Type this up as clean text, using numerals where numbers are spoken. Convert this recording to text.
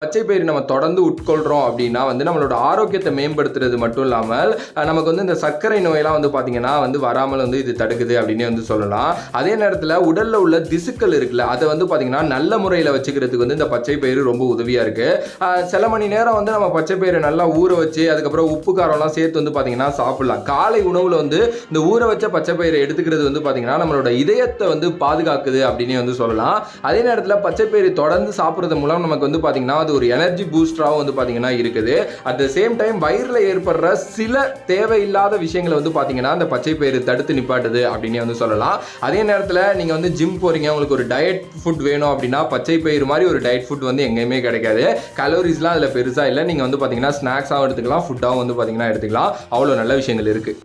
பச்சை பயிறு நம்ம தொடர்ந்து உட்கொள்கிறோம் அப்படின்னா வந்து நம்மளோட ஆரோக்கியத்தை மேம்படுத்துறது மட்டும் இல்லாமல் நமக்கு வந்து இந்த சர்க்கரை நோயெல்லாம் வந்து பார்த்தீங்கன்னா வந்து வராமல் வந்து இது தடுக்குது அப்படின்னு வந்து சொல்லலாம். அதே நேரத்தில் உடலில் உள்ள திசுக்கள் இருக்குல்ல, அதை வந்து பார்த்தீங்கன்னா நல்ல முறையில் வச்சுக்கிறதுக்கு வந்து இந்த பச்சை பயிறு ரொம்ப உதவியாக இருக்குது. சில மணி நேரம் வந்து நம்ம பச்சை பயிரை நல்லா ஊற வச்சு அதுக்கப்புறம் உப்பு காரம்லாம் சேர்த்து வந்து பார்த்தீங்கன்னா சாப்பிடலாம். காலை உணவில் வந்து இந்த ஊற வச்ச பச்சை பயிரை எடுத்துக்கிறது வந்து பார்த்தீங்கன்னா நம்மளோட இதயத்தை வந்து பாதுகாக்குது அப்படின்னு வந்து சொல்லலாம். அதே நேரத்தில் பச்சை பயிறு தொடர்ந்து சாப்பிட்றது மூலம் நமக்கு வந்து பார்த்தீங்கன்னா அது ஒரு எனர்ஜி பூஸ்டராகவும் வந்து பார்த்தீங்கன்னா இருக்குது. அட் த சேம் டைம் வயிறில் ஏற்படுற சில தேவையில்லாத விஷயங்களை வந்து பார்த்தீங்கன்னா அந்த பச்சை பயிறு தடுத்து நிப்பாட்டுது அப்படின்னு வந்து சொல்லலாம். அதே நேரத்தில் நீங்கள் வந்து ஜிம் போகிறீங்க, உங்களுக்கு ஒரு டயட் ஃபுட் வேணும் அப்படின்னா பச்சை பயிறு மாதிரி ஒரு டயட் ஃபுட் வந்து எங்கேயுமே கிடைக்காது. கலோரிஸ்லாம் அதில் பெருசாக இல்லை. நீங்கள் வந்து பார்த்தீங்கன்னா ஸ்நாக்ஸாகவும் எடுத்துக்கலாம், ஃபுட்டாகவும் வந்து பார்த்தீங்கன்னா எடுத்துக்கலாம். அவ்வளோ நல்ல விஷயங்கள் இருக்குது.